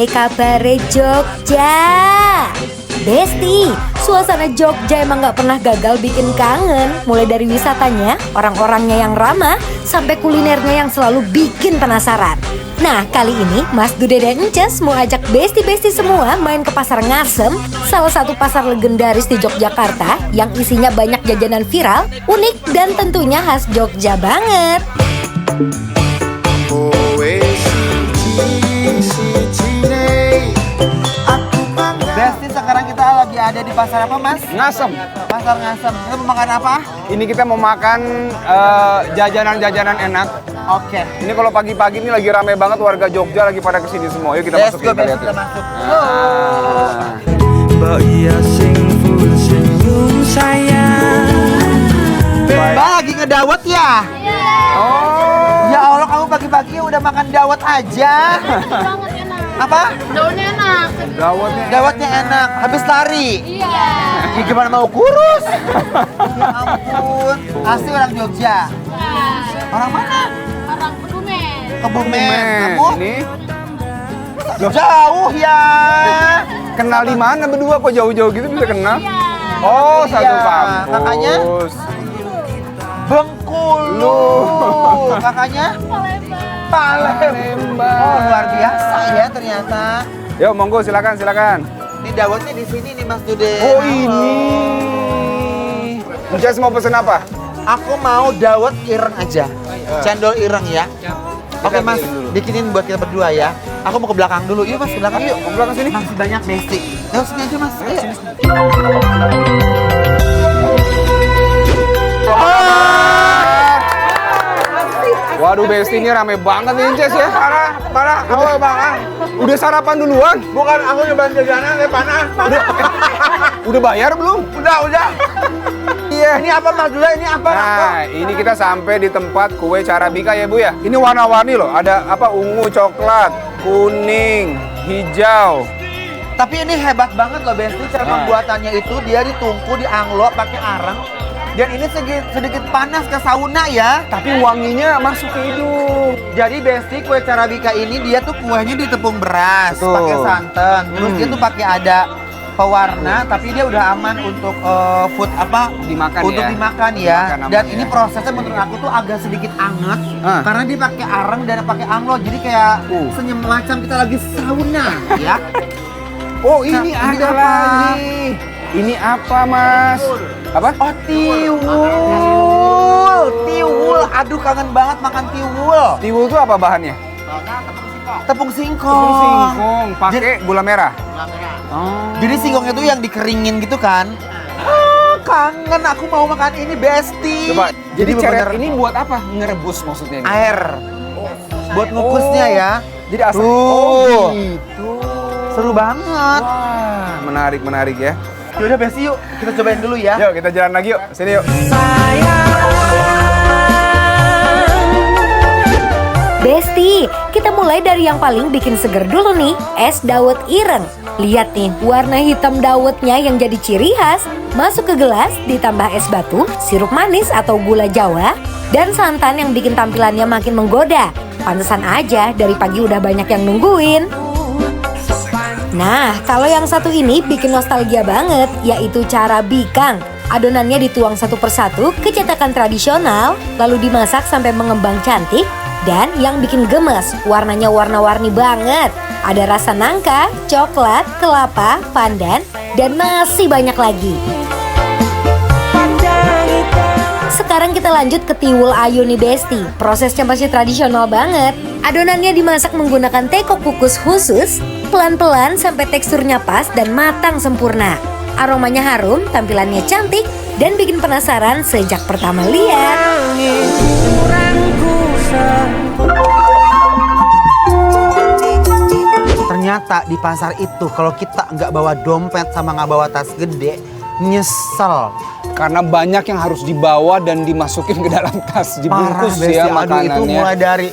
Kabare Jogja. Besti, suasana Jogja emang gak pernah gagal bikin kangen. Mulai dari wisatanya, orang-orangnya yang ramah, sampai kulinernya yang selalu bikin penasaran. Nah, kali ini Mas Dude dan Ences mau ajak besti-besti semua main ke Pasar Ngasem, salah satu pasar legendaris di Yogyakarta yang isinya banyak jajanan viral, unik, dan tentunya khas Jogja banget. Besti, sekarang kita lagi ada di pasar apa, Mas? Ngasem. Pasar Ngasem. Kita mau makan apa? Ini kita mau makan jajanan-jajanan enak. Oke. Ini kalau pagi-pagi ini lagi rame banget warga Jogja lagi pada kesini semua. Yuk kita Let's masuk go, kita Besti, lihat. kita masuk. Mbak iya sing full senyum sayang. Mbak lagi ngedawet ya? Oh. Ya Allah, kamu pagi-pagi udah makan dawet aja. Apa? Daunnya enak. Dawetnya enak. Habis lari. Iya. Ya, gimana mau kurus? Ya ampun. Asli orang Jogja. Orang mana? Orang Kebumen. Kebumen. Kamu? Ini Jauh ya. kenal di mana berdua kok jauh-jauh gitu bisa kenal? Iya. Oh, Iya. satu kampus. Kakaknya? Bengkulu. Kakaknya? Palembang. Oh, luar biasa ya ternyata. Yuk, monggo silakan. Ini dawetnya di sini nih, Mas Dude. Oh, Halo. ini. Ences mau pesen apa? Aku mau dawet ireng aja. Cendol ireng ya. Oke, Kita Mas, pilih dulu. bikinin buat kita berdua ya. Aku mau ke belakang dulu. Yuk, Mas, ke belakang yuk. Mau ke belakang sini? Masih banyak besti. Ayo sini aja, Mas. Ayo. Waduh, Besti ini rame banget nih Ences ya. Parah. Awal banget. Udah sarapan duluan? Bukan aku nyobain jajanan, panas. Udah bayar belum? Udah. Iya. Ini apa, Mas Dude? Ini apa? Nah, ini kita sampai di tempat kue Carabika ya Bu ya. Ini warna-warni loh. Ada apa? Ungu, coklat, kuning, hijau. Tapi ini hebat banget loh, Besti. Cara Nah. pembuatannya itu dia ditungku, dianglo pakai arang. Dan ini sedikit panas ke sauna ya. Tapi wanginya masuk ke hidung. Jadi Besti, kue Carabika ini dia tuh kuenya di tepung beras, Betul. pakai santan. Terus dia tuh pakai ada pewarna, tapi dia udah aman untuk food apa? Dimakan untuk ya? dimakan ya. Dimakan aman Dan ya. ini prosesnya menurut aku tuh agak sedikit anget Ah. karena dia pakai arang dan pakai anglo. Jadi kayak senyum macam kita lagi sauna ya. Oh, ini Nah, ini ada apa? lagi. Ini apa, Mas? Apa? Oh, tiwul. Aduh, kangen banget makan tiwul. Tiwul itu apa bahannya? Tepung singkong. Tepung singkong, pakai gula merah. Oh. Jadi singkongnya tuh yang dikeringin gitu kan. Kangen, aku mau makan ini, Besti. Coba. Jadi ceret bener-bener ini buat apa? Ngerebus maksudnya? air. Buat ngukusnya ya. Jadi asal. Tuh. Oh, gitu. Seru banget. Wah, menarik ya. Yaudah, Besti, yuk kita cobain dulu ya. Yuk, kita jalan lagi yuk. Sini yuk. Besti, kita mulai dari yang paling bikin seger dulu nih, es dawet ireng. Lihat nih, warna hitam dawetnya yang jadi ciri khas. Masuk ke gelas, ditambah es batu, sirup manis atau gula Jawa, dan santan yang bikin tampilannya makin menggoda. Pantesan aja dari pagi udah banyak yang nungguin. Nah, kalau yang satu ini bikin nostalgia banget, yaitu Carabikang. Adonannya dituang satu persatu ke cetakan tradisional, lalu dimasak sampai mengembang cantik. Dan yang bikin gemes, warnanya warna-warni banget. Ada rasa nangka, coklat, kelapa, pandan, dan masih banyak lagi. Sekarang kita lanjut ke tiwul ayu nih Besti. Prosesnya masih tradisional banget. Adonannya dimasak menggunakan teko kukus khusus, pelan-pelan sampai teksturnya pas dan matang sempurna. Aromanya harum, tampilannya cantik, dan bikin penasaran sejak pertama lihat. Ternyata di pasar itu kalau kita nggak bawa dompet sama nggak bawa tas gede, nyesel. Karena banyak yang harus dibawa dan dimasukin ke dalam tas, dibungkus Besti. ya Aduh, makanannya. itu mulai dari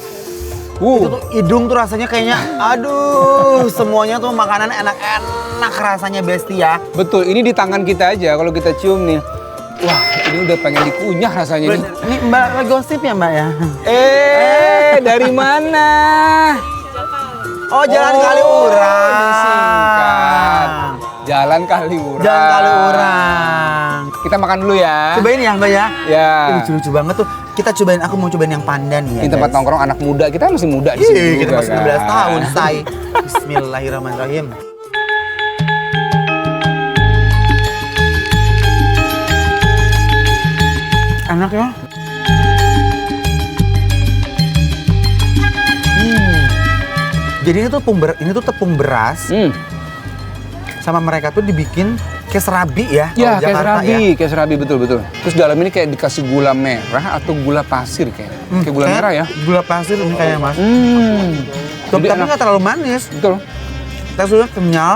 itu tuh hidung tuh rasanya kayaknya aduh, semuanya tuh makanan enak-enak rasanya Besti ya. Betul, ini di tangan kita aja kalau kita cium nih. Wah, ini udah pengen dikunyah rasanya nih. Ini Mbak gosip ya Mbak ya? Dari mana? Oh, Jalan Kaliurang. Disingkat. Jalan Kaliurang. Jalan Kaliurang. Kita makan dulu ya. Cobain ya Mbak ya. Ya. Ini lucu-lucu banget tuh. Kita cobain, aku mau cobain yang pandan ya. Ini tempat guys. nongkrong anak muda. Kita masih muda di sini. Kita juga, masih kan? 16 tahun, say. Bismillahirrahmanirrahim. Enak ya. Jadi ini tuh tepung beras sama mereka tuh dibikin kayak serabi ya. Ya, kalau Jakarta kayak serabi betul. Terus dalam ini kayak dikasih gula merah atau gula pasir kayak. Kayak gula merah ya. Gula pasir ini kayaknya Mas. Tapi Jadi enak. nggak terlalu manis. Betul. Teksturnya kenyal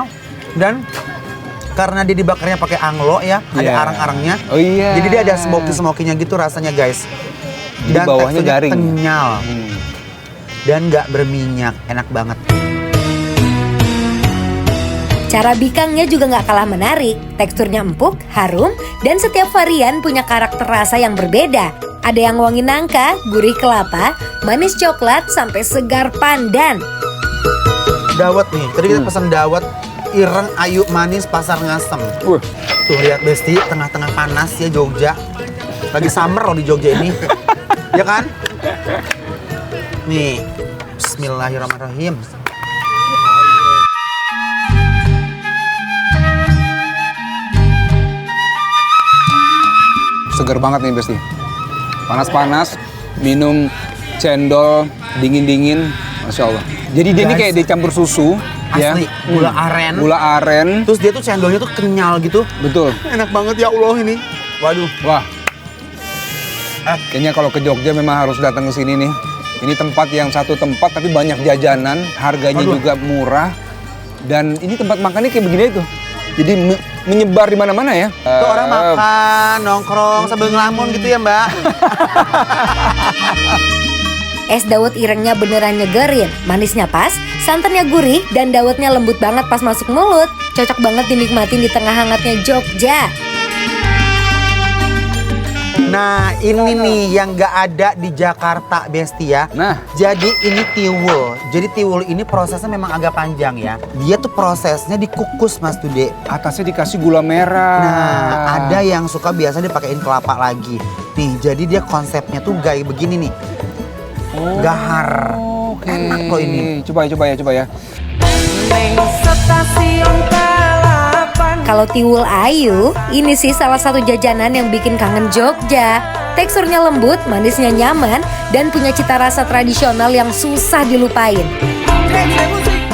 dan karena dia dibakarnya pakai anglo ya, ada Iya. arang-arangnya. Oh iya. Jadi dia ada smoky-smokinya gitu rasanya guys. Jadi Dan bawahnya teksturnya garing. kenyal dan nggak berminyak, enak banget. Cara bikangnya juga nggak kalah menarik. Teksturnya empuk, harum, dan setiap varian punya karakter rasa yang berbeda. Ada yang wangi nangka, gurih kelapa, manis coklat, sampai segar pandan. Dawet nih, tadi kita pesan dawet ireng ayu manis pasar ngasem. Tuh lihat Besti, tengah-tengah panas ya Jogja. Lagi summer loh di Jogja ini. Ya kan? Nih, bismillahirrahmanirrahim. Segar banget nih Besti. Panas-panas, minum cendol dingin-dingin, Masya Allah. Jadi dia ini Guys, kayak dicampur susu. Asli, gula aren. Gula aren. Terus dia tuh cendolnya tuh kenyal gitu. Betul. Enak banget ya Allah ini. Waduh. Wah. Kayaknya kalau ke Jogja memang harus datang ke sini nih. Ini tempat yang satu tempat tapi banyak jajanan, harganya Aduh. juga murah. Dan ini tempat makannya kayak begini tuh. Jadi menyebar di mana-mana ya. Tuh orang makan, nongkrong sambil ngelamun gitu ya Mbak. Es dawet irengnya beneran nyegerin, manisnya pas, santannya gurih, dan dawetnya lembut banget pas masuk mulut. Cocok banget dinikmatin di tengah hangatnya Jogja. Nah ini nih yang nggak ada di Jakarta Besti ya. Nah. Jadi ini tiwul. Jadi tiwul ini prosesnya memang agak panjang ya. Dia tuh prosesnya dikukus Mas Tude. Atasnya dikasih gula merah. Nah ada yang suka biasa dipakein kelapa lagi. Nih jadi dia konsepnya tuh kayak begini nih. Gahar. Oke. Enak loh ini. Coba ya. Kalau tiwul ayu, ini sih salah satu jajanan yang bikin kangen Jogja. Teksturnya lembut, manisnya nyaman, dan punya cita rasa tradisional yang susah dilupain.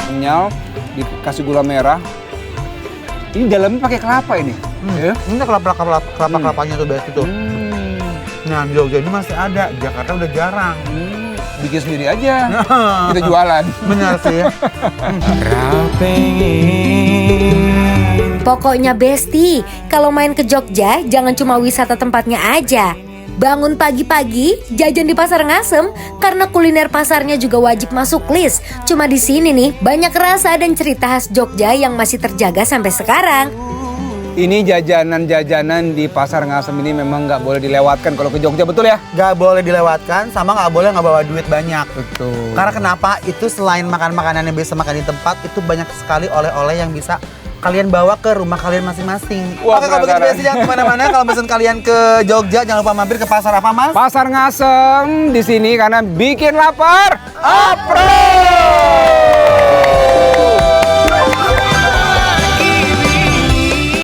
Kenyal, dikasih gula merah. Ini dalamnya pakai kelapa ini. Ya? Ini kelapa-kelapanya tuh Besti tuh. Nah di Jogja ini masih ada. Di Jakarta udah jarang. Bikin sendiri aja. Kita jualan. Benar sih ya. Pokoknya Besti, kalau main ke Jogja jangan cuma wisata tempatnya aja. Bangun pagi-pagi, jajan di Pasar Ngasem karena kuliner pasarnya juga wajib masuk list. Cuma di sini nih banyak rasa dan cerita khas Jogja yang masih terjaga sampai sekarang. Ini jajanan-jajanan di Pasar Ngasem ini memang nggak boleh dilewatkan kalau ke Jogja, betul ya? Gak boleh dilewatkan sama gak boleh nggak bawa duit banyak. Betul. Karena kenapa? Itu selain makan makanan yang bisa makan di tempat, itu banyak sekali oleh-oleh yang bisa kalian bawa ke rumah kalian masing-masing. Wah, Oke, kalau begitu penasaran. Besti jangan kemana-mana. Kalau pesan kalian ke Jogja, jangan lupa mampir ke pasar apa Mas? Pasar Ngasem di sini karena bikin lapar. Apro!